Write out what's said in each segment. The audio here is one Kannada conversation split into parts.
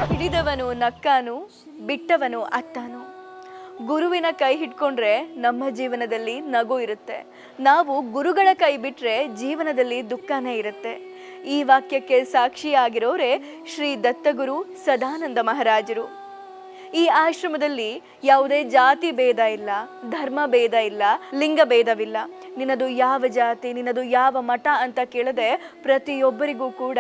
ಹಿಡಿದವನು ನಕ್ಕಾನು, ಬಿಟ್ಟವನು ಅತ್ತಾನು. ಗುರುವಿನ ಕೈ ಹಿಡ್ಕೊಂಡ್ರೆ ನಮ್ಮ ಜೀವನದಲ್ಲಿ ನಗು ಇರುತ್ತೆ. ನಾವು ಗುರುಗಳ ಕೈ ಬಿಟ್ಟರೆ ಜೀವನದಲ್ಲಿ ದುಃಖನೇ ಇರುತ್ತೆ. ಈ ವಾಕ್ಯಕ್ಕೆ ಸಾಕ್ಷಿಯಾಗಿರೋರೇ ಶ್ರೀ ದತ್ತಗುರು ಸದಾನಂದ ಮಹಾರಾಜರು. ಈ ಆಶ್ರಮದಲ್ಲಿ ಯಾವುದೇ ಜಾತಿ ಭೇದ ಇಲ್ಲ, ಧರ್ಮ ಭೇದ ಇಲ್ಲ, ಲಿಂಗ ಭೇದವಿಲ್ಲ. ನಿನ್ನದು ಯಾವ ಜಾತಿ, ನಿನ್ನದು ಯಾವ ಮಠ ಅಂತ ಕೇಳದೆ ಪ್ರತಿಯೊಬ್ಬರಿಗೂ ಕೂಡ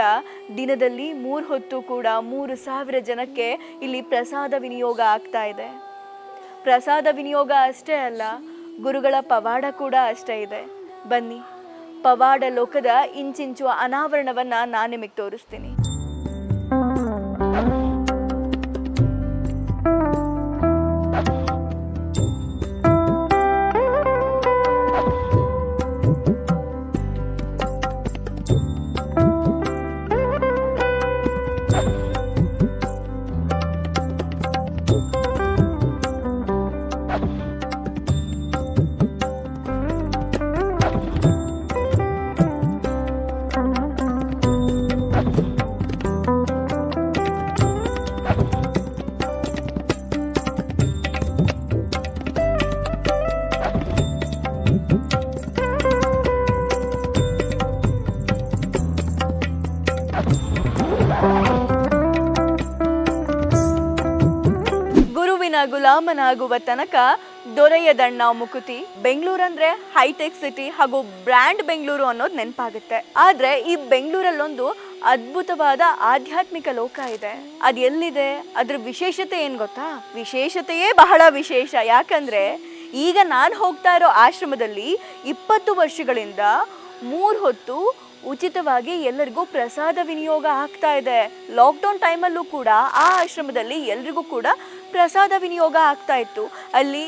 ದಿನದಲ್ಲಿ 3 ಹೊತ್ತು ಕೂಡ 3,000 ಜನಕ್ಕೆ ಇಲ್ಲಿ ಪ್ರಸಾದ ವಿನಿಯೋಗ ಆಗ್ತಾ ಇದೆ. ಪ್ರಸಾದ ವಿನಿಯೋಗ ಅಷ್ಟೇ ಅಲ್ಲ, ಗುರುಗಳ ಪವಾಡ ಕೂಡ ಅಷ್ಟೇ ಇದೆ. ಬನ್ನಿ, ಪವಾಡ ಲೋಕದ ಇಂಚಿಂಚು ಅನಾವರಣವನ್ನ ನಾನು ನಿಮಗೆ ತೋರಿಸ್ತೀನಿ. ಗುಲಾಮನಾಗುವ ತನಕ ದೊರೆಯದಣ್ಣ ಮುಕುತಿ. ಬೆಂಗಳೂರಂದ್ರೆ ಹೈಟೆಕ್ ಸಿಟಿ ಹಾಗೂ ಬ್ರ್ಯಾಂಡ್ ಬೆಂಗಳೂರು ಅನ್ನೋದು ನೆನಪಾಗುತ್ತೆ. ಆದ್ರೆ ಈ ಬೆಂಗಳೂರಲ್ಲೊಂದು ಅದ್ಭುತವಾದ ಆಧ್ಯಾತ್ಮಿಕ ಲೋಕ ಇದೆ. ಅದು ಎಲ್ಲಿದೆ, ಅದ್ರ ವಿಶೇಷತೆ ಏನ್ ಗೊತ್ತಾ? ವಿಶೇಷತೆಯೇ ಬಹಳ ವಿಶೇಷ. ಯಾಕಂದ್ರೆ ಈಗ ನಾನು ಹೋಗ್ತಾ ಇರೋ ಆಶ್ರಮದಲ್ಲಿ 20 ವರ್ಷಗಳಿಂದ 3 ಹೊತ್ತು ಉಚಿತವಾಗಿ ಎಲ್ಲರಿಗೂ ಪ್ರಸಾದ ವಿನಿಯೋಗ ಆಗ್ತಾ ಇದೆ. ಲಾಕ್ಡೌನ್ ಟೈಮಲ್ಲೂ ಕೂಡ ಆ ಆಶ್ರಮದಲ್ಲಿ ಎಲ್ರಿಗೂ ಕೂಡ ಪ್ರಸಾದ ವಿನಿಯೋಗ ಆಗ್ತಾ ಇತ್ತು. ಅಲ್ಲಿ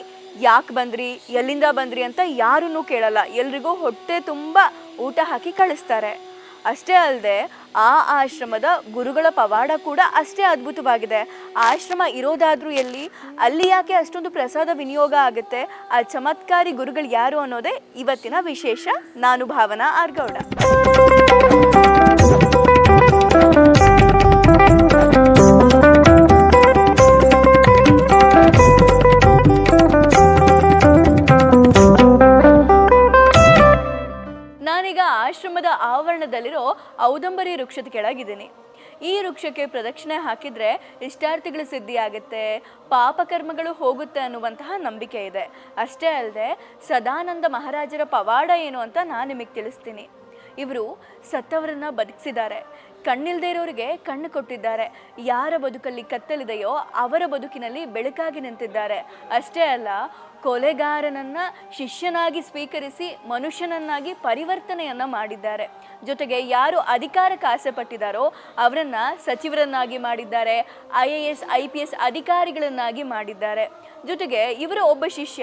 ಯಾಕೆ ಬಂದ್ರಿ, ಎಲ್ಲಿಂದ ಬಂದ್ರಿ ಅಂತ ಯಾರನ್ನೂ ಕೇಳಲ್ಲ. ಎಲ್ರಿಗೂ ಹೊಟ್ಟೆ ತುಂಬ ಊಟ ಹಾಕಿ ಕಳಿಸ್ತಾರೆ. ಅಷ್ಟೇ ಅಲ್ಲದೆ ಆ ಆಶ್ರಮದ ಗುರುಗಳ ಪವಾಡ ಕೂಡ ಅಷ್ಟೇ ಅದ್ಭುತವಾಗಿದೆ. ಆಶ್ರಮ ಇರೋದಾದ್ರೂ ಎಲ್ಲಿ, ಅಲ್ಲಿ ಯಾಕೆ ಅಷ್ಟೊಂದು ಪ್ರಸಾದ ವಿನಿಯೋಗ ಆಗುತ್ತೆ, ಆ ಚಮತ್ಕಾರಿ ಗುರುಗಳು ಯಾರು ಅನ್ನೋದೇ ಇವತ್ತಿನ ವಿಶೇಷ. ನಾನು ಭಾವನಾ ಆರ್ಗೌಡ. ನಾನೀಗ ಆಶ್ರಮದ ಆವರಣದಲ್ಲಿರೋ ಔದಂಬರಿ ವೃಕ್ಷದ ಕೆಳಗಿದ್ದೀನಿ. ಈ ವೃಕ್ಷಕ್ಕೆ ಪ್ರದಕ್ಷಿಣೆ ಹಾಕಿದ್ರೆ ಇಷ್ಟಾರ್ಥಿಗಳು ಸಿದ್ಧಿ ಆಗುತ್ತೆ, ಪಾಪಕರ್ಮಗಳು ಹೋಗುತ್ತೆ ಅನ್ನುವಂತಹ ನಂಬಿಕೆ ಇದೆ. ಅಷ್ಟೇ ಅಲ್ಲದೆ ಸದಾನಂದ ಮಹಾರಾಜರ ಪವಾಡ ಏನು ಅಂತ ನಾನು ನಿಮಗೆ ತಿಳಿಸ್ತೀನಿ. ಇವರು ಸತ್ತವರನ್ನ ಬದುಕಿಸಿದ್ದಾರೆ, ಕಣ್ಣಿಲ್ದೇ ಇರೋರಿಗೆ ಕಣ್ಣು ಕೊಟ್ಟಿದ್ದಾರೆ, ಯಾರ ಬದುಕಲ್ಲಿ ಕತ್ತಲಿದೆಯೋ ಅವರ ಬದುಕಿನಲ್ಲಿ ಬೆಳಕಾಗಿ ನಿಂತಿದ್ದಾರೆ. ಅಷ್ಟೇ ಅಲ್ಲ, ಕೊಲೆಗಾರನನ್ನ ಶಿಷ್ಯನಾಗಿ ಸ್ವೀಕರಿಸಿ ಮನುಷ್ಯನನ್ನಾಗಿ ಪರಿವರ್ತನೆಯನ್ನ ಮಾಡಿದ್ದಾರೆ. ಜೊತೆಗೆ ಯಾರು ಅಧಿಕಾರಕ್ಕೆ ಆಸೆ ಪಟ್ಟಿದ್ದಾರೋ ಅವರನ್ನ ಸಚಿವರನ್ನಾಗಿ ಮಾಡಿದ್ದಾರೆ, IAS IPS ಅಧಿಕಾರಿಗಳನ್ನಾಗಿ ಮಾಡಿದ್ದಾರೆ. ಜೊತೆಗೆ ಇವರ ಒಬ್ಬ ಶಿಷ್ಯ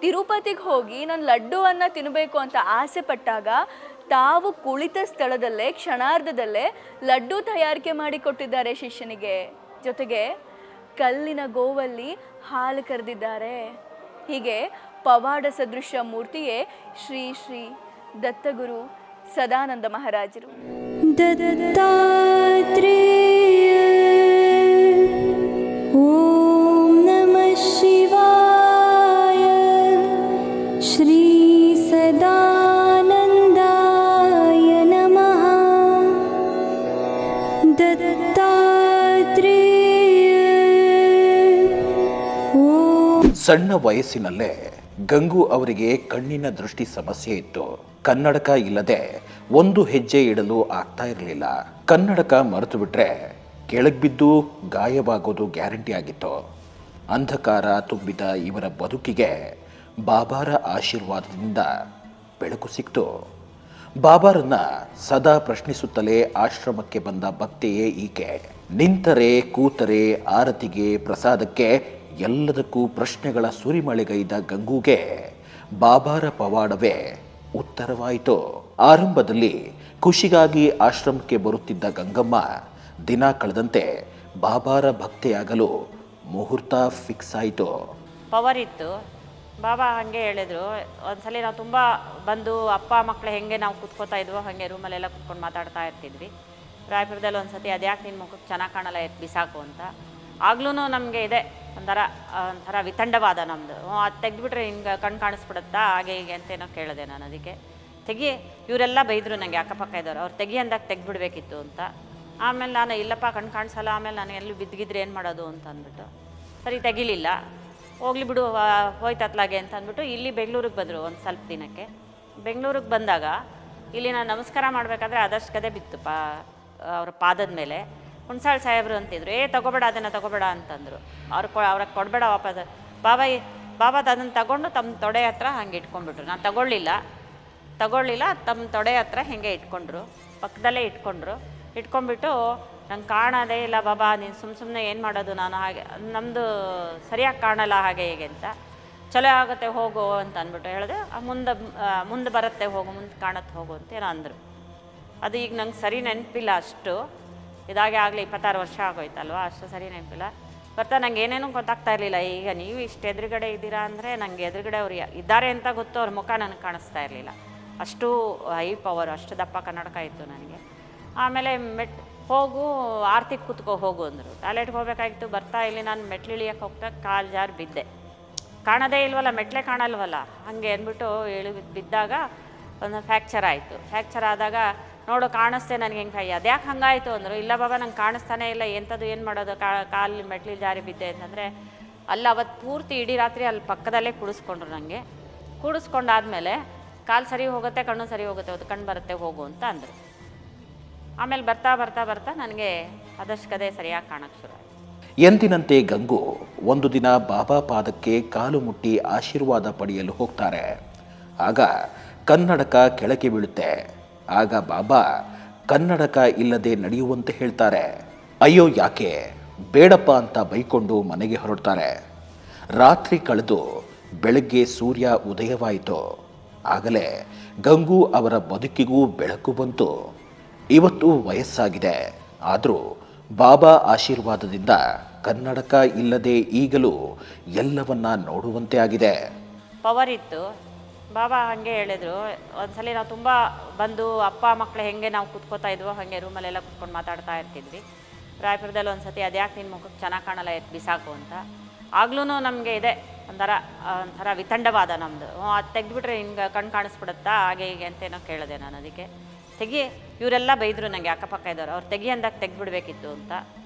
ತಿರುಪತಿಗೆ ಹೋಗಿ ನಾನು ಲಡ್ಡುವನ್ನ ತಿನ್ನಬೇಕು ಅಂತ ಆಸೆ ಪಟ್ಟಾಗ ತಾವು ಕುಳಿತ ಸ್ಥಳದಲ್ಲೇ ಕ್ಷಣಾರ್ಧದಲ್ಲೇ ಲಡ್ಡು ತಯಾರಿಕೆ ಮಾಡಿಕೊಟ್ಟಿದ್ದಾರೆ ಶಿಷ್ಯನಿಗೆ. ಜೊತೆಗೆ ಕಲ್ಲಿನ ಗೋವಲ್ಲಿ ಹಾಲು ಕರೆದಿದ್ದಾರೆ. ಹೀಗೆ ಪವಾಡ ಸದೃಶ ಮೂರ್ತಿಯೇ ಶ್ರೀ ಶ್ರೀ ದತ್ತಗುರು ಸದಾನಂದ ಮಹಾರಾಜರು. ದತ್ತಾತ್ರೇಯ ಓಂ ನಮಃ ಶಿವಾಯ. ಶ್ರೀ ಸದಾನಂದಾಯ ನಮಃ. ದತ್ತಾತ್ರೇಯ. ಸಣ್ಣ ವಯಸ್ಸಿನಲ್ಲೇ ಗಂಗು ಅವರಿಗೆ ಕಣ್ಣಿನ ದೃಷ್ಟಿ ಸಮಸ್ಯೆ ಇತ್ತು. ಕನ್ನಡಕ ಇಲ್ಲದೆ ಒಂದು ಹೆಜ್ಜೆ ಇಡಲು ಆಗ್ತಾ ಇರಲಿಲ್ಲ. ಕನ್ನಡಕ ಮರೆತು ಬಿಟ್ರೆ ಕೆಳಗೆ ಬಿದ್ದು ಗಾಯವಾಗೋದು ಗ್ಯಾರಂಟಿ ಆಗಿತ್ತು. ಅಂಧಕಾರ ತುಂಬಿದ ಇವರ ಬದುಕಿಗೆ ಬಾಬಾರ ಆಶೀರ್ವಾದದಿಂದ ಬೆಳಕು ಸಿಕ್ತು. ಬಾಬಾರನ್ನ ಸದಾ ಪ್ರಶ್ನಿಸುತ್ತಲೇ ಆಶ್ರಮಕ್ಕೆ ಬಂದ ಭಕ್ತೆಯೇ ಈಕೆ. ನಿಂತರೆ ಕೂತರೆ ಆರತಿಗೆ ಪ್ರಸಾದಕ್ಕೆ ಎಲ್ಲದಕ್ಕೂ ಪ್ರಶ್ನೆಗಳ ಸುರಿಮಳೆಗೈದ ಗಂಗೂಗೆ ಬಾಬಾರ ಪವಾಡವೇ ಉತ್ತರವಾಯಿತು. ಆರಂಭದಲ್ಲಿ ಖುಷಿಗಾಗಿ ಆಶ್ರಮಕ್ಕೆ ಬರುತ್ತಿದ್ದ ಗಂಗಮ್ಮ ದಿನ ಕಳೆದಂತೆ ಬಾಬಾರ ಭಕ್ತೆಯಾಗಲು ಮುಹೂರ್ತ ಫಿಕ್ಸ್ ಆಯಿತು. ಪವರ್ ಇತ್ತು. ಬಾಬಾ ಹಾಗೆ ಹೇಳಿದ್ರು. ಒಂದ್ಸಲಿ ನಾವು ತುಂಬ ಬಂದು ಅಪ್ಪ ಮಕ್ಕಳು ಹೆಂಗೆ ನಾವು ಕುತ್ಕೋತಾ ಇದ್ವೋ ಹಾಗೆ ರೂಮಲ್ಲೆಲ್ಲ ಕುತ್ಕೊಂಡು ಮಾತಾಡ್ತಾ ಇರ್ತಿದ್ವಿ. ರಾಯಪುರದಲ್ಲಿ ಒಂದು ಸತಿ ಅದ್ಯಾಕೆ ನಿನ್ನ ಮುಖಕ್ಕೆ ಚೆನ್ನಾಗಿ ಕಾಣಲ್ಲ ಎತ್ತು ಬಿಸಾಕು ಅಂತ. ಆಗ್ಲೂ ನಮಗೆ ಇದೆ ಒಂಥರ ವಿತಂಡವಾದ ನಮ್ಮದು. ಅದು ತೆಗೆದುಬಿಟ್ರೆ ಹಿಂಗೆ ಕಣ್ಣು ಕಾಣಿಸ್ಬಿಡುತ್ತಾ ಹಾಗೆ ಹೀಗೆ ಅಂತೇನೋ ಕೇಳಿದೆ ನಾನು. ಅದಕ್ಕೆ ತೆಗಿ, ಇವರೆಲ್ಲ ಬೈದರು ನನಗೆ ಅಕ್ಕಪಕ್ಕ ಇದ್ದವ್ರು, ಅವ್ರು ತೆಗಿ ಅಂದಾಗ ತೆಗೆದ್ಬಿಡ್ಬೇಕಿತ್ತು ಅಂತ. ಆಮೇಲೆ ನಾನು ಇಲ್ಲಪ್ಪ ಕಣ್ಣು ಕಾಣಿಸಲ್ಲ, ಆಮೇಲೆ ನಾನು ಎಲ್ಲಿ ಬಿದ್ದಿದ್ರೆ ಏನು ಮಾಡೋದು ಅಂತ ಅಂದ್ಬಿಟ್ಟು ಸರಿ ತೆಗಿಲಿಲ್ಲ. ಹೋಗ್ಲಿ ಬಿಡು ಹೋಯ್ತತ್ಲಾಗೆ ಅಂತ ಅಂದ್ಬಿಟ್ಟು ಇಲ್ಲಿ ಬೆಂಗಳೂರಿಗೆ ಬಂದರು ಒಂದು ಸ್ವಲ್ಪ ದಿನಕ್ಕೆ. ಬೆಂಗಳೂರಿಗೆ ಬಂದಾಗ ಇಲ್ಲಿ ನಾನು ನಮಸ್ಕಾರ ಮಾಡಬೇಕಾದ್ರೆ ಆದಷ್ಟು ಗದೆ ಬಿತ್ತು ಅವ್ರ ಪಾದದ ಮೇಲೆ. ಹುಣ್ಸಾಳ್ ಸಾಹೇಬರು ಅಂತಿದ್ರು, ತಗೋಬೇಡ ಅದನ್ನು ತಗೋಬೇಡ ಅಂತಂದರು. ಅವ್ರಿಗೆ ಕೊಡಬೇಡ ವಾಪಸ್ ಬಾಬಾ ಅದನ್ನು ತಗೊಂಡು ತಮ್ಮ ತೊಡೆ ಹತ್ರ ಹಂಗೆ ಇಟ್ಕೊಂಡ್ಬಿಟ್ರು. ನಾನು ತಗೊಳ್ಳಿಲ್ಲ ತಮ್ಮ ತೊಡೆ ಹತ್ರ ಹಿಂಗೆ ಇಟ್ಕೊಂಡ್ರು, ಪಕ್ಕದಲ್ಲೇ ಇಟ್ಕೊಂಡ್ಬಿಟ್ಟು ನಂಗೆ ಕಾಣೋದೇ ಇಲ್ಲ ಬಾಬಾ, ನೀನು ಸುಮ್ಮನೆ ಏನು ಮಾಡೋದು, ನಾನು ಹಾಗೆ ನಮ್ಮದು ಸರಿಯಾಗಿ ಕಾಣಲ್ಲ ಹಾಗೆ ಹೀಗೆ ಅಂತ. ಚಲೋ ಆಗುತ್ತೆ ಹೋಗು ಅಂತ ಅಂದ್ಬಿಟ್ಟು ಹೇಳಿದೆ. ಮುಂದೆ ಬರುತ್ತೆ ಹೋಗು, ಮುಂದೆ ಕಾಣತ್ತೆ ಹೋಗು ಅಂತ ಏನೋ ಅಂದರು. ಅದು ಈಗ ನಂಗೆ ಸರಿ ನೆನಪಿಲ್ಲ ಅಷ್ಟು. ಇದಾಗೆ ಆಗಲಿ 26 ವರ್ಷ ಆಗೋಯ್ತಲ್ವ, ಅಷ್ಟು ಸರಿ ನೆನಪಿಲ್ಲ. ನಂಗೆ ಏನೇನೂ ಗೊತ್ತಾಗ್ತಾ ಇರಲಿಲ್ಲ. ಈಗ ನೀವು ಇಷ್ಟು ಎದುರುಗಡೆ ಇದ್ದೀರಾ ಅಂದರೆ ನನಗೆ ಎದುರುಗಡೆ ಅವ್ರು ಇದ್ದಾರೆ ಅಂತ ಗೊತ್ತು, ಅವ್ರ ಮುಖ ನನಗೆ ಕಾಣಿಸ್ತಾ ಇರಲಿಲ್ಲ. ಅಷ್ಟು ಹೈ ಪವರ್, ಅಷ್ಟು ದಪ್ಪ ಕನ್ನಡಕ ಇತ್ತು ನನಗೆ. ಆಮೇಲೆ ಹೋಗು ಆರತಿ ಕೂತ್ಕೋ ಹೋಗು ಅಂದರು. ಟಾಯ್ಲೆಟ್ಗೆ ಹೋಗ್ಬೇಕಾಗಿತ್ತು. ಬರ್ತಾ ಇಲ್ಲಿ ನಾನು ಮೆಟ್ಲಿಳಿಯಕ್ಕೆ ಹೋಗ್ತಾ ಕಾಲು ಜಾರು ಬಿದ್ದೆ. ಕಾಣೋದೇ ಇಲ್ವಲ್ಲ, ಮೆಟ್ಲೆ ಕಾಣಲ್ವಲ್ಲ, ಹಾಗೆ ಅಂದ್ಬಿಟ್ಟು ಬಿದ್ದಾಗ ಒಂದು ಫ್ರ್ಯಾಕ್ಚರ್ ಆಯಿತು. ಫ್ರ್ಯಾಕ್ಚರ್ ಆದಾಗ ನೋಡು ಕಾಣಿಸ್ತೆ ನನಗೆ ಹೆಂಗೆ ಅದ್ಯಾಕೆ ಹಂಗಾಯಿತು ಅಂದರು. ಇಲ್ಲ ಬಾಬಾ ನಂಗೆ ಕಾಣಿಸ್ತಾನೆ ಇಲ್ಲ, ಎಂಥದ್ದು ಏನು ಮಾಡೋದು, ಕಾಲು ಮೆಟ್ಲಿ ಜಾರಿ ಬಿದ್ದೆ ಅಂತಂದರೆ ಅಲ್ಲಿ ಅವತ್ತು ಪೂರ್ತಿ ಇಡೀ ರಾತ್ರಿ ಅಲ್ಲಿ ಪಕ್ಕದಲ್ಲೇ ಕೂಡಿಸ್ಕೊಂಡ್ರು. ನನಗೆ ಕೂಡಿಸ್ಕೊಂಡಾದ್ಮೇಲೆ ಕಾಲು ಸರಿ ಹೋಗುತ್ತೆ, ಕಣ್ಣು ಸರಿ ಹೋಗುತ್ತೆ, ಅದು ಕಣ್ಣು ಬರುತ್ತೆ ಹೋಗು ಅಂತ ಅಂದರು. ಆಮೇಲೆ ಬರ್ತಾ ನನಗೆ ಆದಷ್ಟು ಕದೆ ಸರಿಯಾಗಿ ಕಾಣಕ್ಕೆ ಶುರು ಆಯಿತು. ಎಂದಿನಂತೆ ಗಂಗು ಒಂದು ದಿನ ಬಾಬಾ ಪಾದಕ್ಕೆ ಕಾಲು ಮುಟ್ಟಿ ಆಶೀರ್ವಾದ ಪಡೆಯಲು ಹೋಗ್ತಾರೆ. ಆಗ ಕನ್ನಡಕ ಕೆಳಗೆ ಬೀಳುತ್ತೆ. ಆಗ ಬಾಬಾ ಕನ್ನಡಕ ಇಲ್ಲದೆ ನಡೆಯುವಂತೆ ಹೇಳ್ತಾರೆ. ಅಯ್ಯೋ ಯಾಕೆ ಬೇಡಪ್ಪ ಅಂತ ಬೈಕೊಂಡು ಮನೆಗೆ ಹೊರಡ್ತಾರೆ. ರಾತ್ರಿ ಕಳೆದು ಬೆಳಗ್ಗೆ ಸೂರ್ಯ ಉದಯವಾಯಿತು. ಆಗಲೇ ಗಂಗು ಅವರ ಬದುಕಿಗೂ ಬೆಳಕು ಬಂತು. ಇವತ್ತು ವಯಸ್ಸಾಗಿದೆ, ಆದರೂ ಬಾಬಾ ಆಶೀರ್ವಾದದಿಂದ ಕನ್ನಡಕ ಇಲ್ಲದೆ ಈಗಲೂ ಎಲ್ಲವನ್ನ ನೋಡುವಂತೆ ಆಗಿದೆ. ಪವರ್ ಇತ್ತು. ಬಾಬಾ ಹಾಗೆ ಹೇಳಿದರು. ಒಂದ್ಸಲಿ ನಾವು ತುಂಬ ಬಂದು ಅಪ್ಪ ಮಕ್ಕಳು ಹೆಂಗೆ ನಾವು ಕೂತ್ಕೋತಾ ಇದ್ವೋ ಹಾಗೆ ರೂಮಲ್ಲೆಲ್ಲ ಕೂತ್ಕೊಂಡು ಮಾತಾಡ್ತಾ ಇರ್ತಿದ್ವಿ. ರಾಯಪುರದಲ್ಲಿ ಒಂದು ಸತಿ ಅದ್ಯಾಕೆ ನಿನ್ನ ಮುಖಕ್ಕೆ ಚೆನ್ನಾಗಿ ಕಾಣಲ್ಲ ಎತ್ತು ಬಿಸಾಕು ಅಂತ. ಆಗ್ಲೂ ನಮಗೆ ಇದೆ ಒಂಥರ ವಿತಂಡವಾದ ನಮ್ಮದು. ಅದು ತೆಗೆದುಬಿಟ್ರೆ ಹಿಂಗೆ ಕಣ್ಣು ಕಾಣಿಸ್ಬಿಡುತ್ತಾ ಹಾಗೆ ಹೀಗೆ ಅಂತೇನೋ ಕೇಳಿದೆ ನಾನು. ಅದಕ್ಕೆ ತೆಗಿ, ಇವರೆಲ್ಲ ಬೈದರು ನನಗೆ ಅಕ್ಕಪಕ್ಕ ಇದ್ದವ್ರು, ಅವ್ರು ತೆಗಿ ಅಂದಾಗ ತೆಗೆದ್ಬಿಡ್ಬೇಕಿತ್ತು ಅಂತ.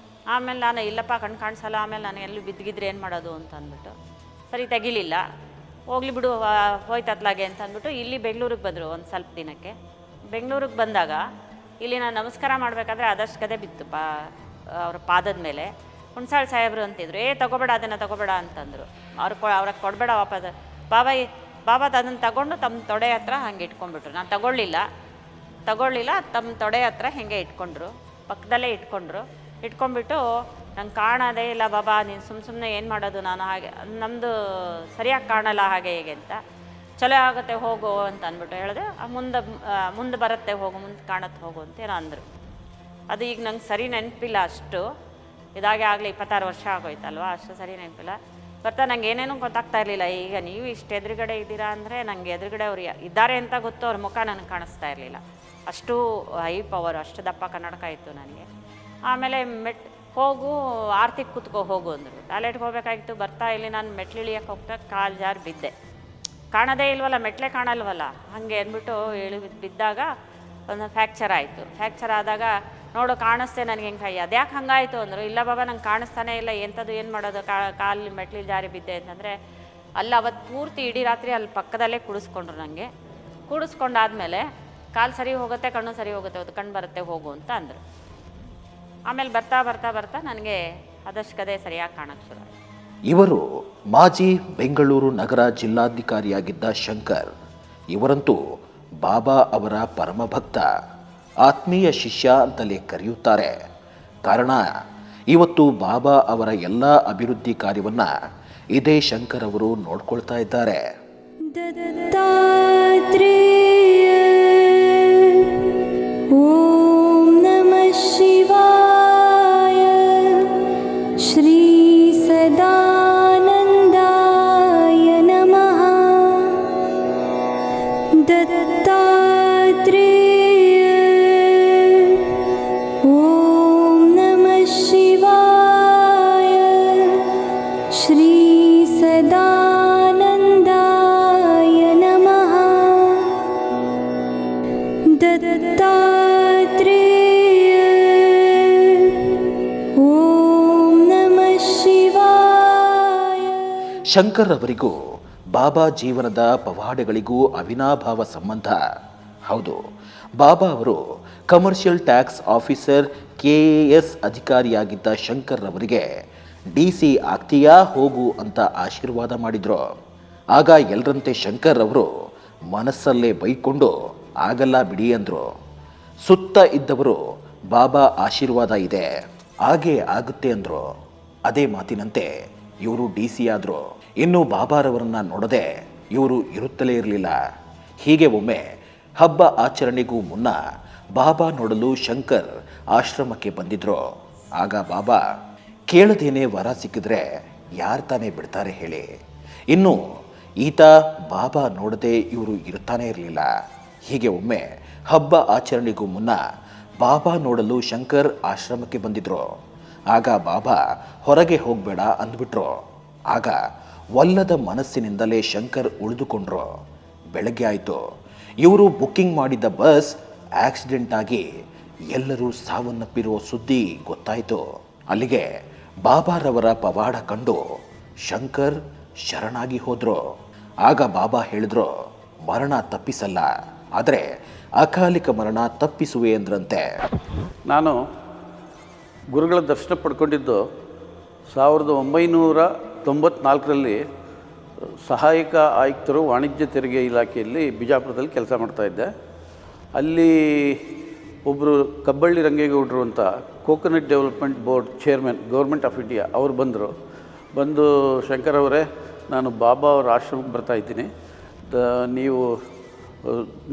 ಆಮೇಲೆ ನಾನು ಇಲ್ಲಪ್ಪ ಕಣ್ಣು ಕಾಣಿಸಲ್ಲ, ಆಮೇಲೆ ನಾನು ಎಲ್ಲಿ ಬಿದ್ದಿದ್ರೆ ಏನು ಮಾಡೋದು ಅಂತ ಅಂದ್ಬಿಟ್ಟು ಸರಿ ತೆಗಿಲಿಲ್ಲ. ಹೋಗ್ಲಿ ಬಿಡು ಹೋಯ್ತತ್ಲಾಗೆ ಅಂತ ಅಂದ್ಬಿಟ್ಟು ಇಲ್ಲಿ ಬೆಂಗಳೂರಿಗೆ ಬಂದರು ಒಂದು ಸ್ವಲ್ಪ ದಿನಕ್ಕೆ. ಬೆಂಗಳೂರಿಗೆ ಬಂದಾಗ ಇಲ್ಲಿ ನಾನು ನಮಸ್ಕಾರ ಮಾಡಬೇಕಾದ್ರೆ ಆದಷ್ಟು ಗದೆ ಬಿತ್ತು ಅವ್ರ ಪಾದದ ಮೇಲೆ. ಹುಣ್ಸಾಳ್ ಸಾಹೇಬರು ಅಂತಿದ್ರು, ತಗೋಬೇಡ ಅದನ್ನು ತಗೋಬೇಡ ಅಂತಂದರು. ಅವ್ರಿಗೆ ಕೊಡಬೇಡ ವಾಪಸ್ ಬಾಬಾ ಅದನ್ನು ತಗೊಂಡು ತಮ್ಮ ತೊಡೆ ಹತ್ರ ಹಂಗೆ ಇಟ್ಕೊಂಡ್ಬಿಟ್ರು. ನಾನು ತಗೊಳ್ಳಿಲ್ಲ ತಮ್ಮ ತೊಡೆ ಹತ್ರ ಹಿಂಗೆ ಇಟ್ಕೊಂಡ್ರು, ಪಕ್ಕದಲ್ಲೇ ಇಟ್ಕೊಂಡ್ಬಿಟ್ಟು ನಂಗೆ ಕಾಣೋದೇ ಇಲ್ಲ ಬಾಬಾ, ನೀನು ಸುಮ್ಮನೆ ಏನು ಮಾಡೋದು, ನಾನು ಹಾಗೆ ನಮ್ಮದು ಸರಿಯಾಗಿ ಕಾಣಲ್ಲ ಹಾಗೆ ಹೀಗೆ ಅಂತ. ಚಲೋ ಆಗುತ್ತೆ ಹೋಗು ಅಂತ ಅಂದ್ಬಿಟ್ಟು ಹೇಳಿದೆ. ಮುಂದೆ ಬರುತ್ತೆ ಹೋಗು, ಮುಂದೆ ಕಾಣತ್ತೆ ಹೋಗು ಅಂತ ಏನೋ ಅಂದರು. ಅದು ಈಗ ನಂಗೆ ಸರಿ ನೆನಪಿಲ್ಲ ಅಷ್ಟು. ಇದಾಗೆ ಆಗಲಿ 26 ವರ್ಷ ಆಗೋಯ್ತಲ್ವ, ಅಷ್ಟು ಸರಿ ನೆನಪಿಲ್ಲ. ನಂಗೆ ಏನೇನೂ ಗೊತ್ತಾಗ್ತಾ ಇರಲಿಲ್ಲ. ಈಗ ನೀವು ಇಷ್ಟು ಎದುರುಗಡೆ ಇದ್ದೀರಾ ಅಂದರೆ ನನಗೆ ಎದುರುಗಡೆ ಅವ್ರು ಇದ್ದಾರೆ ಅಂತ ಗೊತ್ತು, ಅವ್ರ ಮುಖ ನನಗೆ ಕಾಣಿಸ್ತಾ ಇರಲಿಲ್ಲ. ಅಷ್ಟು ಹೈ ಪವರ್, ಅಷ್ಟು ದಪ್ಪ ಕನ್ನಡಕ ಇತ್ತು ನನಗೆ. ಆಮೇಲೆ ಹೋಗು ಆರತಿ ಕೂತ್ಕೋ ಹೋಗು ಅಂದರು. ಟಾಯ್ಲೆಟ್ಗೆ ಹೋಗ್ಬೇಕಾಗಿತ್ತು. ಬರ್ತಾ ಇಲ್ಲಿ ನಾನು ಮೆಟ್ಲಿಳಿಯಕ್ಕೆ ಹೋಗ್ತಾ ಕಾಲು ಜಾರು ಬಿದ್ದೆ. ಕಾಣೋದೇ ಇಲ್ವಲ್ಲ, ಮೆಟ್ಲೆ ಕಾಣಲ್ವಲ್ಲ, ಹಾಗೆ ಅಂದ್ಬಿಟ್ಟು ಬಿದ್ದಾಗ ಒಂದು ಫ್ರ್ಯಾಕ್ಚರ್ ಆಯಿತು. ಫ್ರ್ಯಾಕ್ಚರ್ ಆದಾಗ ನೋಡು ಕಾಣಿಸ್ತೆ ನನಗೆ ಹೆಂಗೆ ಅದ್ಯಾಕೆ ಹಂಗಾಯಿತು ಅಂದರು. ಇಲ್ಲ ಬಾಬಾ ನಂಗೆ ಕಾಣಿಸ್ತಾನೆ ಇಲ್ಲ, ಎಂಥದ್ದು ಏನು ಮಾಡೋದು, ಕಾಲು ಮೆಟ್ಲಿ ಜಾರಿ ಬಿದ್ದೆ ಅಂತಂದರೆ ಅಲ್ಲಿ ಅವತ್ತು ಪೂರ್ತಿ ಇಡೀ ರಾತ್ರಿ ಅಲ್ಲಿ ಪಕ್ಕದಲ್ಲೇ ಕೂಡಿಸ್ಕೊಂಡ್ರು. ನನಗೆ ಕೂಡಿಸ್ಕೊಂಡಾದ್ಮೇಲೆ ಕಾಲು ಸರಿ ಹೋಗುತ್ತೆ, ಕಣ್ಣು ಸರಿ ಹೋಗುತ್ತೆ, ಅದು ಕಣ್ಣು ಬರುತ್ತೆ ಹೋಗು ಅಂತ ಅಂದರು. ಆಮೇಲೆ ಬರ್ತಾ ನನಗೆ ಆದಷ್ಟು ಕದೆ ಸರಿಯಾಗಿ ಕಾಣಕ್ಕೆ ಶುರು ಆಯಿತು. ಇವರು ಮಾಜಿ ಬೆಂಗಳೂರು ನಗರ ಜಿಲ್ಲಾಧಿಕಾರಿಯಾಗಿದ್ದ ಶಂಕರ್. ಇವರಂತೂ ಬಾಬಾ ಅವರ ಪರಮಭಕ್ತ, ಆತ್ಮೀಯ ಶಿಷ್ಯ ಅಂತಲೇ ಕರೆಯುತ್ತಾರೆ. ಕಾರಣ ಇವತ್ತು ಬಾಬಾ ಅವರ ಎಲ್ಲ ಅಭಿವೃದ್ಧಿ ಕಾರ್ಯವನ್ನು ಇದೇ ಶಂಕರ್ ಅವರು ನೋಡ್ಕೊಳ್ತಾ ಇದ್ದಾರೆ. ಓಂ ನಮಃ ಶಿವಾಯ. ಶ್ರೀ ಸದಾನಂದಾಯ ನಮಃ. ದತ್ತಾತ್ರೇಯ. ಶಂಕರ್ ಅವರಿಗೂ ಬಾಬಾ ಜೀವನದ ಪವಾಡಗಳಿಗೂ ಅವಿನಾಭಾವ ಸಂಬಂಧ. ಹೌದು, ಬಾಬಾ ಅವರು ಕಮರ್ಷಿಯಲ್ ಟ್ಯಾಕ್ಸ್ ಆಫೀಸರ್ KAS ಅಧಿಕಾರಿಯಾಗಿದ್ದ ಶಂಕರ್ ಅವರಿಗೆ DC ಆಗ್ತೀಯಾ ಹೋಗು ಅಂತ ಆಶೀರ್ವಾದ ಮಾಡಿದ್ರು. ಆಗ ಎಲ್ಲರಂತೆ ಶಂಕರ್ ಅವರು ಮನಸ್ಸಲ್ಲೇ ಬೈಕೊಂಡು ಆಗಲ್ಲ ಬಿಡಿ ಅಂದರು. ಸುತ್ತ ಇದ್ದವರು ಬಾಬಾ ಆಶೀರ್ವಾದ ಇದೆ, ಹಾಗೇ ಆಗುತ್ತೆ ಅಂದರು. ಅದೇ ಮಾತಿನಂತೆ ಇವರು DC ಆದರು. ಇನ್ನು ಬಾಬಾರವರನ್ನ ನೋಡದೆ ಇವರು ಇರುತ್ತಲೇ ಇರಲಿಲ್ಲ. ಹೀಗೆ ಒಮ್ಮೆ ಹಬ್ಬ ಆಚರಣೆಗೂ ಮುನ್ನ ಬಾಬಾ ನೋಡಲು ಶಂಕರ್ ಆಶ್ರಮಕ್ಕೆ ಬಂದಿದ್ರು. ಆಗ ಬಾಬಾ ಕೇಳದೇನೆ ವರ ಸಿಕ್ಕಿದ್ರೆ ಯಾರು ತಾನೇ ಬಿಡ್ತಾರೆ ಹೇಳಿ. ಇನ್ನು ಈತ ಬಾಬಾ ನೋಡದೆ ಇವರು ಇರ್ತಾನೆ ಇರಲಿಲ್ಲ. ಹೀಗೆ ಒಮ್ಮೆ ಹಬ್ಬ ಆಚರಣೆಗೂ ಮುನ್ನ ಬಾಬಾ ನೋಡಲು ಶಂಕರ್ ಆಶ್ರಮಕ್ಕೆ ಬಂದಿದ್ರು. ಆಗ ಬಾಬಾ ಹೊರಗೆ ಹೋಗಬೇಡ ಅಂದ್ಬಿಟ್ರು. ಆಗ ಒಲ್ಲದ ಮನಸ್ಸಿನಿಂದಲೇ ಶಂಕರ್ ಉಳಿದುಕೊಂಡ್ರು. ಬೆಳಗ್ಗೆ ಆಯಿತು. ಇವರು ಬುಕ್ಕಿಂಗ್ ಮಾಡಿದ್ದ ಬಸ್ ಆಕ್ಸಿಡೆಂಟ್ ಆಗಿ ಎಲ್ಲರೂ ಸಾವನ್ನಪ್ಪಿರುವ ಸುದ್ದಿ ಗೊತ್ತಾಯಿತು. ಅಲ್ಲಿಗೆ ಬಾಬಾರವರ ಪವಾಡ ಕಂಡು ಶಂಕರ್ ಶರಣಾಗಿ ಹೋದರು. ಆಗ ಬಾಬಾ ಹೇಳಿದ್ರು, ಮರಣ ತಪ್ಪಿಸಲ್ಲ, ಆದರೆ ಅಕಾಲಿಕ ಮರಣ ತಪ್ಪಿಸುವೆ ಅಂದ್ರಂತೆ. ನಾನು ಗುರುಗಳ ದರ್ಶನ ಪಡ್ಕೊಂಡಿದ್ದು 1994ರಲ್ಲಿ ಸಹಾಯಕ ಆಯುಕ್ತರು ವಾಣಿಜ್ಯ ತೆರಿಗೆ ಇಲಾಖೆಯಲ್ಲಿ ಬಿಜಾಪುರದಲ್ಲಿ ಕೆಲಸ ಮಾಡ್ತಾಯಿದ್ದೆ. ಅಲ್ಲಿ ಒಬ್ಬರು ಕಬ್ಬಳ್ಳಿ ರಂಗೇಗೌಡರು ಅಂತ coconut development board chairman government of India ಅವರು ಬಂದು ಶಂಕರ್ ಅವರೇ, ನಾನು ಬಾಬಾ ಅವರ ಆಶ್ರಮಕ್ಕೆ ಬರ್ತಾಯಿದ್ದೀನಿ,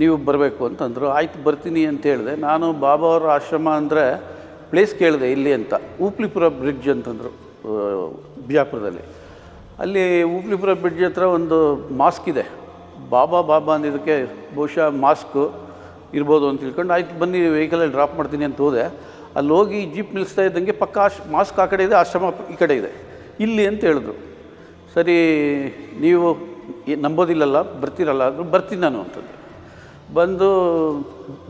ನೀವು ಬರಬೇಕು ಅಂತಂದರು. ಆಯ್ತು ಬರ್ತೀನಿ ಅಂತ ಹೇಳಿದೆ. ನಾನು ಬಾಬಾ ಅವರ ಆಶ್ರಮ ಅಂದರೆ ಪ್ಲೇಸ್ ಕೇಳಿದೆ ಎಲ್ಲಿ ಅಂತ. ಊಪ್ಲಿಪುರ ಬ್ರಿಡ್ಜ್ ಅಂತಂದರು ಬಿಜಾಪುರದಲ್ಲಿ. ಅಲ್ಲಿ ಊಪ್ಲಿಪುರ ಬ್ರಿಡ್ಜ್ ಹತ್ರ ಒಂದು ಮಾಸ್ಕ್ ಇದೆ. ಬಾಬಾ ಅಂದಿದ್ದಕ್ಕೆ ಬಹುಶಃ ಮಾಸ್ಕು ಇರ್ಬೋದು ಅಂತ ತಿಳ್ಕೊಂಡು ಆಯ್ತು ಬನ್ನಿ ವೆಹಿಕಲಲ್ಲಿ ಡ್ರಾಪ್ ಮಾಡ್ತೀನಿ ಅಂತ ಹೋದೆ. ಅಲ್ಲಿ ಹೋಗಿ ಜೀಪ್ ನಿಲ್ಲಿಸ್ತಾ ಇದ್ದಂಗೆ ಪಕ್ಕ ಮಾಸ್ಕ್ ಆ ಕಡೆ ಇದೆ, ಆಶ್ರಮ ಈ ಕಡೆ ಇದೆ, ಇಲ್ಲಿ ಅಂತ ಹೇಳಿದ್ರು. ಸರಿ, ನೀವು ನಂಬೋದಿಲ್ಲಲ್ಲ, ಬರ್ತೀರಲ್ಲ ಅಂದರು. ಬರ್ತೀನಿ ನಾನು ಅಂತಂದು. ಬಂದು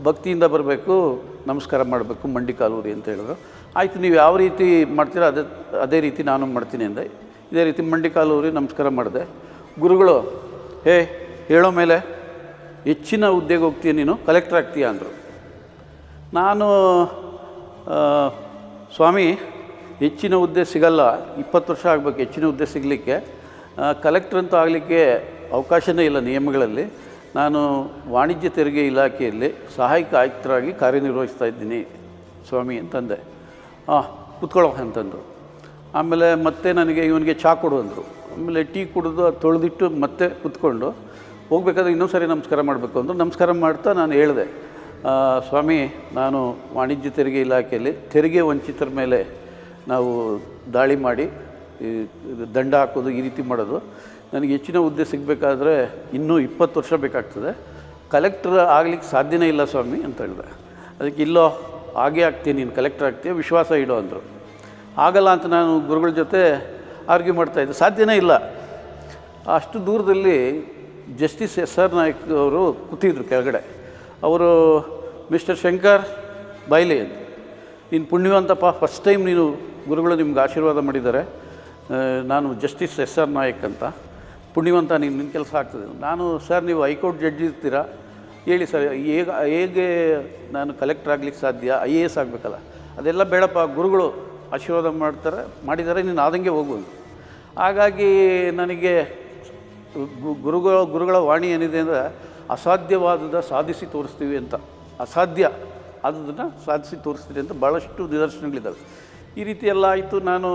ಭಕ್ತಿಯಿಂದ ಬರಬೇಕು, ನಮಸ್ಕಾರ ಮಾಡಬೇಕು, ಮಂಡಿ ಕಾಲೂರಿ ಅಂತ ಹೇಳಿದ್ರು. ಆಯಿತು, ನೀವು ಯಾವ ರೀತಿ ಮಾಡ್ತೀರೋ ಅದೇ ರೀತಿ ನಾನು ಮಾಡ್ತೀನಿ ಅಂದೆ. ಇದೇ ರೀತಿ ಮಂಡಿ ಕಾಲೂರಿ ನಮಸ್ಕಾರ ಮಾಡಿದೆ. ಗುರುಗಳು ಹೇಳೋ ಮೇಲೆ ಹೆಚ್ಚಿನ ಹುದ್ದೆಗೆ ಹೋಗ್ತೀಯ, ನೀನು ಕಲೆಕ್ಟರ್ ಆಗ್ತೀಯ ಅಂದರು. ನಾನು ಸ್ವಾಮಿ ಹೆಚ್ಚಿನ ಹುದ್ದೆ ಸಿಗಲ್ಲ, 20 ವರ್ಷ ಆಗಬೇಕು ಹೆಚ್ಚಿನ ಹುದ್ದೆ ಸಿಗಲಿಕ್ಕೆ, ಕಲೆಕ್ಟರ್ ಅಂತೂ ಆಗಲಿಕ್ಕೆ ಅವಕಾಶವೇ ಇಲ್ಲ ನಿಯಮಗಳಲ್ಲಿ. ನಾನು ವಾಣಿಜ್ಯ ತೆರಿಗೆ ಇಲಾಖೆಯಲ್ಲಿ ಸಹಾಯಕ ಆಯುಕ್ತರಾಗಿ ಕಾರ್ಯನಿರ್ವಹಿಸ್ತಾ ಇದ್ದೀನಿ ಸ್ವಾಮಿ ಅಂತಂದೆ. ಕೂತ್ಕೊಳ್ಳೋ ಅಂತಂದರು. ಆಮೇಲೆ ಮತ್ತೆ ನನಗೆ ಇವನಿಗೆ ಚಹಾ ಕೊಡು ಅಂದರು. ಆಮೇಲೆ ಟೀ ಕುಡಿದು ಅದು ತೊಳೆದಿಟ್ಟು ಮತ್ತೆ ಕೂತ್ಕೊಂಡು ಹೋಗ್ಬೇಕಾದ್ರೆ ಇನ್ನೊಂದು ಸರಿ ನಮಸ್ಕಾರ ಮಾಡಬೇಕು ಅಂದರು. ನಮಸ್ಕಾರ ಮಾಡ್ತಾ ನಾನು ಹೇಳಿದೆ, ಸ್ವಾಮಿ, ನಾನು ವಾಣಿಜ್ಯ ತೆರಿಗೆ ಇಲಾಖೆಯಲ್ಲಿ ತೆರಿಗೆ ವಂಚಿತರ ಮೇಲೆ ನಾವು ದಾಳಿ ಮಾಡಿ ದಂಡ ಹಾಕೋದು ಈ ರೀತಿ ಮಾಡೋದು, ನನಗೆ ಹೆಚ್ಚಿನ ಹುದ್ದೆ ಸಿಗಬೇಕಾದ್ರೆ ಇನ್ನೂ 20 ವರ್ಷ ಬೇಕಾಗ್ತದೆ, ಕಲೆಕ್ಟರ್ ಆಗಲಿಕ್ಕೆ ಸಾಧ್ಯನೇ ಇಲ್ಲ ಸ್ವಾಮಿ ಅಂತ ಹೇಳಿದೆ. ಅದಕ್ಕೆ ಇಲ್ಲೋ ಹಾಗೇ ಆಗ್ತೀನಿ, ನೀನು ಕಲೆಕ್ಟರ್ ಆಗ್ತೀಯ, ವಿಶ್ವಾಸ ಇಡೋ ಅಂದರು. ಆಗಲ್ಲ ಅಂತ ನಾನು ಗುರುಗಳ ಜೊತೆ ಆರ್ಗ್ಯೂ ಮಾಡ್ತಾಯಿದ್ದೆ. ಸಾಧ್ಯನೇ ಇಲ್ಲ. ಅಷ್ಟು ದೂರದಲ್ಲಿ ಜಸ್ಟಿಸ್ SR ನಾಯಕ್ ಅವರು ಕೂತಿದ್ರು ಕೆಳಗಡೆ. ಅವರು ಮಿಸ್ಟರ್ ಶಂಕರ್ ಬಾಯ್ಲಿ ಅಂತ, ನೀನು ಪುಣ್ಯವಂತಪ್ಪ, ಫಸ್ಟ್ ಟೈಮ್ ನೀನು ಗುರುಗಳು ನಿಮ್ಗೆ ಆಶೀರ್ವಾದ ಮಾಡಿದ್ದಾರೆ. ನಾನು ಜಸ್ಟಿಸ್ SR ನಾಯಕ್ ಅಂತ, ಪುಣ್ಯವಂತ, ನಿನ್ನ ಕೆಲಸ ಆಗ್ತದೆ. ನಾನು, ಸರ್ ನೀವು ಹೈಕೋರ್ಟ್ ಜಡ್ಜ್ ಇರ್ತೀರಾ, ಹೇಳಿ ಸರ್, ಹೇಗೆ ನಾನು ಕಲೆಕ್ಟರ್ ಆಗಲಿಕ್ಕೆ ಸಾಧ್ಯ, IAS ಆಗಬೇಕಲ್ಲ, ಅದೆಲ್ಲ ಬೇಡಪ್ಪ, ಗುರುಗಳು ಆಶೀರ್ವಾದ ಮಾಡಿದ್ದಾರೆ, ನೀನು ಆದಂಗೆ ಹೋಗು. ಹಾಗಾಗಿ ನನಗೆ ಗುರುಗಳ ವಾಣಿ ಏನಿದೆ ಅಂದರೆ ಅಸಾಧ್ಯವಾದದ ಸಾಧಿಸಿ ತೋರಿಸ್ತೀವಿ ಅಂತ, ಅಸಾಧ್ಯ ಆದದನ್ನು ಸಾಧಿಸಿ ತೋರಿಸ್ತೀವಿ ಅಂತ ಭಾಳಷ್ಟು ನಿದರ್ಶನಗಳಿದ್ದಾವೆ. ಈ ರೀತಿ ಎಲ್ಲ ಆಯಿತು. ನಾನು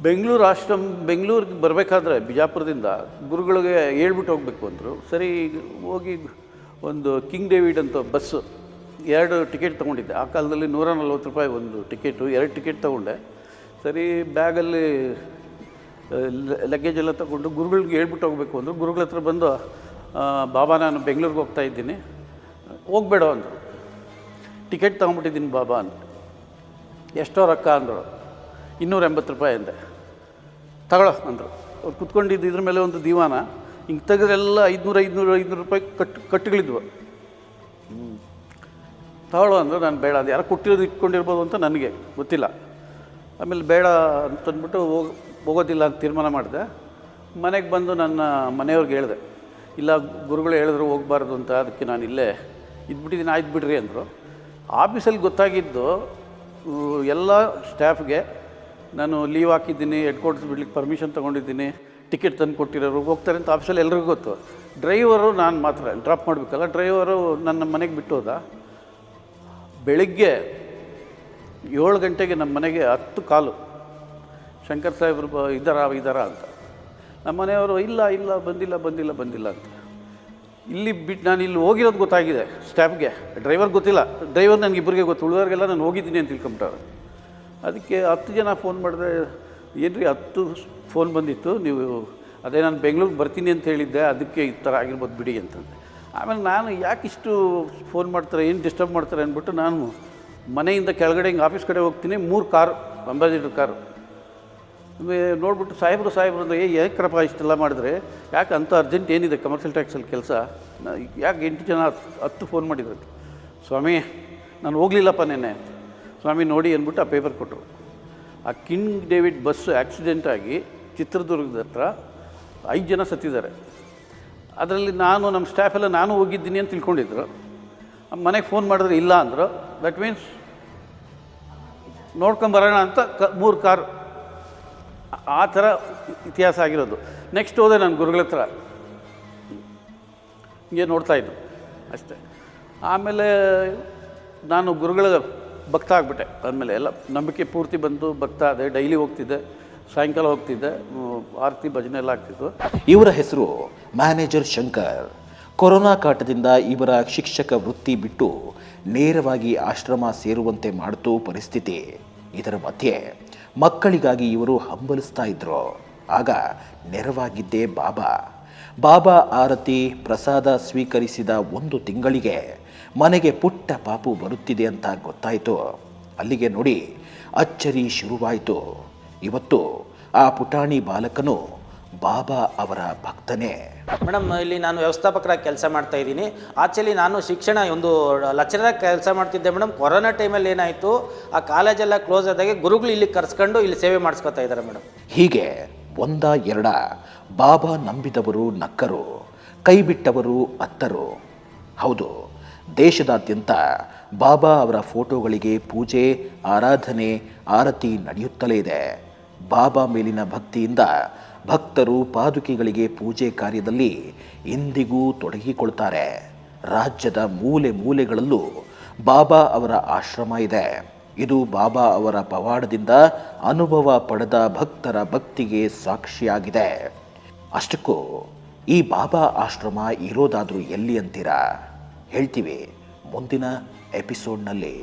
ಬೆಂಗಳೂರಿಗೆ ಬರಬೇಕಾದ್ರೆ ಬಿಜಾಪುರದಿಂದ ಗುರುಗಳಿಗೆ ಹೇಳ್ಬಿಟ್ಟು ಹೋಗಬೇಕು ಅಂದರು. ಸರಿ, ಹೋಗಿ ಒಂದು ಕಿಂಗ್ ಡೇವಿಡ್ ಅಂತ ಬಸ್ಸು 2 ಟಿಕೆಟ್ ತೊಗೊಂಡಿದ್ದೆ. ಆ ಕಾಲದಲ್ಲಿ 140 ರೂಪಾಯಿ ಒಂದು ಟಿಕೆಟು, 2 ಟಿಕೆಟ್ ತೊಗೊಂಡೆ. ಸರಿ, ಬ್ಯಾಗಲ್ಲಿ ಲಗೇಜ್ ಎಲ್ಲ ತೊಗೊಂಡು ಗುರುಗಳಿಗೆ ಹೇಳ್ಬಿಟ್ಟು ಹೋಗಬೇಕು ಅಂದರು. ಗುರುಗಳ ಹತ್ರ ಬಂದು, ಬಾಬಾ, ನಾನು ಬೆಂಗಳೂರಿಗೆ ಹೋಗ್ತಾ ಇದ್ದೀನಿ, ಹೋಗಬೇಡ ಅಂದರು. ಟಿಕೆಟ್ ತೊಗೊಂಬಿಟ್ಟಿದ್ದೀನಿ ಬಾಬಾ ಅಂತ. ಎಷ್ಟೋ ರೊಕ್ಕ ಅಂದರು. 280 ರೂಪಾಯಿ ಅಂದೆ. ತಗೊಳ್ಳೋ ಅಂದರು. ಅವ್ರು ಕುತ್ಕೊಂಡಿದ್ದು ಇದ್ರ ಮೇಲೆ ಒಂದು ದಿವಾನ, ಹಿಂಗೆ ತೆಗೆದ್ರೆಲ್ಲ 500 ರೂಪಾಯಿ ಕಟ್ಟುಗಳಿದ್ವು. ತಗೊಳ್ಳೋ ಅಂದರು. ನಾನು ಬೇಡ, ಅದು ಯಾರು ಕೊಟ್ಟಿರೋದು ಇಟ್ಕೊಂಡಿರ್ಬೋದು ಅಂತ ನನಗೆ ಗೊತ್ತಿಲ್ಲ. ಆಮೇಲೆ ಬೇಡ ಅಂತಂದ್ಬಿಟ್ಟು ಹೋಗೋದಿಲ್ಲ ಅಂತ ತೀರ್ಮಾನ ಮಾಡಿದೆ. ಮನೆಗೆ ಬಂದು ನನ್ನ ಮನೆಯವ್ರಿಗೆ ಹೇಳಿದೆ, ಇಲ್ಲ ಗುರುಗಳು ಹೇಳಿದ್ರು ಹೋಗಬಾರ್ದು ಅಂತ, ಅದಕ್ಕೆ ನಾನು ಇಲ್ಲೇ ಇದ್ಬಿಟ್ಟಿದ್ದೀನಿ, ಆಯ್ತು ಬಿಡ್ರಿ ಅಂದರು. ಆಫೀಸಲ್ಲಿ ಗೊತ್ತಾಗಿದ್ದು ಎಲ್ಲ ಸ್ಟಾಫ್ಗೆ ನಾನು ಲೀವ್ ಹಾಕಿದ್ದೀನಿ, ಹೆಡ್ ಕ್ವಾರ್ಟರ್ಸ್ ಬಿಡ್ಲಿಕ್ಕೆ ಪರ್ಮಿಷನ್ ತೊಗೊಂಡಿದ್ದೀನಿ, ಟಿಕೆಟ್ ತಂದು ಕೊಟ್ಟಿರೋರು ಹೋಗ್ತಾರೆ ಅಂತ ಆಫೀಸಲ್ಲಿ ಎಲ್ರಿಗೂ ಗೊತ್ತು. ಡ್ರೈವರು ನಾನು ಮಾತ್ರ ಡ್ರಾಪ್ ಮಾಡಬೇಕಲ್ಲ, ಡ್ರೈವರು ನನ್ನ ಮನೆಗೆ ಬಿಟ್ಟು ಹೋದ. ಬೆಳಿಗ್ಗೆ 7 ಗಂಟೆಗೆ ನಮ್ಮ ಮನೆಗೆ 10 ಕಾಲು, ಶಂಕರ್ ಸಾಹೇಬ್ರು ಇದ್ದಾರಾ ಅಂತ. ನಮ್ಮ ಮನೆಯವರು ಇಲ್ಲ ಬಂದಿಲ್ಲ ಅಂತ. ಇಲ್ಲಿ ಬಿಟ್ಟು ನಾನು ಇಲ್ಲಿ ಹೋಗಿರೋದು ಗೊತ್ತಾಗಿದೆ ಸ್ಟಾಫ್ಗೆ, ಡ್ರೈವರ್ ಗೊತ್ತಿಲ್ಲ. ಡ್ರೈವರ್ ನನಗೆ ಇಬ್ಬರಿಗೆ ಗೊತ್ತು, ಉಳಿದವ್ರಿಗೆಲ್ಲ ನಾನು ಹೋಗಿದ್ದೀನಿ ಅಂತ ತಿಳ್ಕೊಂಬಿಟ್ಟಾರೆ. ಅದಕ್ಕೆ 10 ಜನ ಫೋನ್ ಮಾಡಿದ್ರೆ, ಏನ್ರಿ 10 ಫೋನ್ ಬಂದಿತ್ತು, ನೀವು ಅದೇ ನಾನು ಬೆಂಗಳೂರಿಗೆ ಬರ್ತೀನಿ ಅಂತ ಹೇಳಿದ್ದೆ, ಅದಕ್ಕೆ ಈ ಥರ ಆಗಿರ್ಬೋದು ಬಿಡಿ ಅಂತಂದೆ. ಆಮೇಲೆ ನಾನು ಯಾಕೆ ಇಷ್ಟು ಫೋನ್ ಮಾಡ್ತಾರೆ, ಏನು ಡಿಸ್ಟರ್ಬ್ ಮಾಡ್ತಾರೆ ಅಂದ್ಬಿಟ್ಟು ನಾನು ಮನೆಯಿಂದ ಕೆಳಗಡೆ ಹಿಂಗೆ ಆಫೀಸ್ ಕಡೆ ಹೋಗ್ತೀನಿ. 3 ಕಾರು, ಅಂಬಾಸಿಡರ್ ಕಾರು ನೋಡ್ಬಿಟ್ಟು ಸಾಹೇಬ್ರು ಅಂದರೆ ಯಾಕರಪ್ಪ ಇಷ್ಟೆಲ್ಲ ಮಾಡಿದ್ರೆ, ಯಾಕೆ ಅಂತ ಅರ್ಜೆಂಟ್ ಏನಿದೆ ಕಮರ್ಷಿಯಲ್ ಟ್ಯಾಕ್ಸಲ್ಲಿ ಕೆಲಸ, ಯಾಕೆ 8 ಜನ 10 ಫೋನ್ ಮಾಡಿದ್ರು. ಸ್ವಾಮಿ ನಾನು ಹೋಗಲಿಲ್ಲಪ್ಪ ನೆನ್ನೆ, ಸ್ವಾಮಿ ನೋಡಿ ಅಂದ್ಬಿಟ್ಟು ಆ ಪೇಪರ್ ಕೊಟ್ಟರು. ಆ ಕಿಂಗ್ ಡೇವಿಡ್ ಬಸ್ಸು ಆಕ್ಸಿಡೆಂಟ್ ಆಗಿ ಚಿತ್ರದುರ್ಗದ ಹತ್ರ 5 ಜನ ಸತ್ತಿದ್ದಾರೆ. ಅದರಲ್ಲಿ ನಮ್ಮ ಸ್ಟಾಫೆಲ್ಲ ನಾನು ಹೋಗಿದ್ದೀನಿ ಅಂತ ತಿಳ್ಕೊಂಡಿದ್ರು. ಮನೆಗೆ ಫೋನ್ ಮಾಡಿದ್ರೆ ಇಲ್ಲ ಅಂದರು. ದಟ್ ಮೀನ್ಸ್ ನೋಡ್ಕೊಂಬರೋಣ ಅಂತ 3 ಕಾರು, ಆ ಥರ ಇತಿಹಾಸ ಆಗಿರೋದು. ನೆಕ್ಸ್ಟ್ ಹೋದೆ ನಾನು ಗುರುಗಳ ಹತ್ರ, ಹಿಂಗೆ ನೋಡ್ತಾಯಿದ್ದು ಅಷ್ಟೇ. ಆಮೇಲೆ ನಾನು ಗುರುಗಳ ಭಕ್ತ ಆಗಿಬಿಟ್ಟೆ. ಆದಮೇಲೆ ಎಲ್ಲ ನಂಬಿಕೆ ಪೂರ್ತಿ ಬಂದು ಭಕ್ತ ಆದೆ. ಡೈಲಿ ಹೋಗ್ತಿದ್ದೆ, ಸಾಯಂಕಾಲ ಹೋಗ್ತಿದ್ದೆ, ಆರತಿ ಭಜನೆ ಎಲ್ಲ ಆಗ್ತಿತ್ತು. ಇವರ ಹೆಸರು ಮ್ಯಾನೇಜರ್ ಶಂಕರ್. ಕೊರೋನಾ ಕಾಟದಿಂದ ಇವರ ಶಿಕ್ಷಕ ವೃತ್ತಿ ಬಿಟ್ಟು ನೇರವಾಗಿ ಆಶ್ರಮ ಸೇರುವಂತೆ ಮಾಡಿತು ಪರಿಸ್ಥಿತಿ. ಇದರ ಮಧ್ಯೆ ಮಕ್ಕಳಿಗಾಗಿ ಇವರು ಹಂಬಲಿಸ್ತಾ ಇದ್ರು. ಆಗ ನೆರವಾಗಿದ್ದೇ ಬಾಬಾ ಆರತಿ ಪ್ರಸಾದ ಸ್ವೀಕರಿಸಿದ 1 ತಿಂಗಳಿಗೆ ಮನೆಗೆ ಪುಟ್ಟ ಪಾಪು ಬರುತ್ತಿದೆ ಅಂತ ಗೊತ್ತಾಯಿತು. ಅಲ್ಲಿಗೆ ನೋಡಿ ಅಚ್ಚರಿ ಶುರುವಾಯಿತು. ಇವತ್ತು ಆ ಪುಟಾಣಿ ಬಾಲಕನು ಬಾಬಾ ಅವರ ಭಕ್ತನೇ. ಮೇಡಮ್, ಇಲ್ಲಿ ನಾನು ವ್ಯವಸ್ಥಾಪಕರಾಗಿ ಕೆಲಸ ಮಾಡ್ತಾ ಇದ್ದೀನಿ. ಆ್ಯಕ್ಚುಲಿ ನಾನು ಶಿಕ್ಷಣ ಒಂದು ಲೆಕ್ಚರಾಗಿ ಕೆಲಸ ಮಾಡ್ತಿದ್ದೆ ಮೇಡಮ್. ಕೊರೋನಾ ಟೈಮಲ್ಲಿ ಏನಾಯಿತು, ಆ ಕಾಲೇಜೆಲ್ಲ ಕ್ಲೋಸ್ ಆದಾಗೆ ಗುರುಗಳು ಇಲ್ಲಿ ಕರೆಸ್ಕೊಂಡು ಇಲ್ಲಿ ಸೇವೆ ಮಾಡಿಸ್ಕೊತಾ ಇದ್ದಾರೆ ಮೇಡಮ್. ಹೀಗೆ 1-2 ಬಾಬಾ ನಂಬಿದವರು ನಕ್ಕರು, ಕೈ ಬಿಟ್ಟವರು ಅತ್ತರು. ಹೌದು, ದೇಶದಾದ್ಯಂತ ಬಾಬಾ ಅವರ ಫೋಟೋಗಳಿಗೆ ಪೂಜೆ, ಆರಾಧನೆ, ಆರತಿ ನಡೆಯುತ್ತಲೇ ಇದೆ. ಬಾಬಾ ಮೇಲಿನ ಭಕ್ತಿಯಿಂದ ಭಕ್ತರು ಪಾದುಕೆಗಳಿಗೆ ಪೂಜೆ ಕಾರ್ಯದಲ್ಲಿ ಇಂದಿಗೂ ತೊಡಗಿಕೊಳ್ತಾರೆ. ರಾಜ್ಯದ ಮೂಲೆ ಮೂಲೆಗಳಲ್ಲೂ ಬಾಬಾ ಅವರ ಆಶ್ರಮ ಇದೆ. ಇದು ಬಾಬಾ ಅವರ ಪವಾಡದಿಂದ ಅನುಭವ ಪಡೆದ ಭಕ್ತರ ಭಕ್ತಿಗೆ ಸಾಕ್ಷಿಯಾಗಿದೆ. ಅಷ್ಟಕ್ಕೂ ಈ ಬಾಬಾ ಆಶ್ರಮ ಇರೋದಾದರೂ ಎಲ್ಲಿ ಅಂತೀರಾ? ಹೇಳ್ತೀವಿ ಮುಂದಿನ ಎಪಿಸೋಡ್ನಲ್ಲಿ.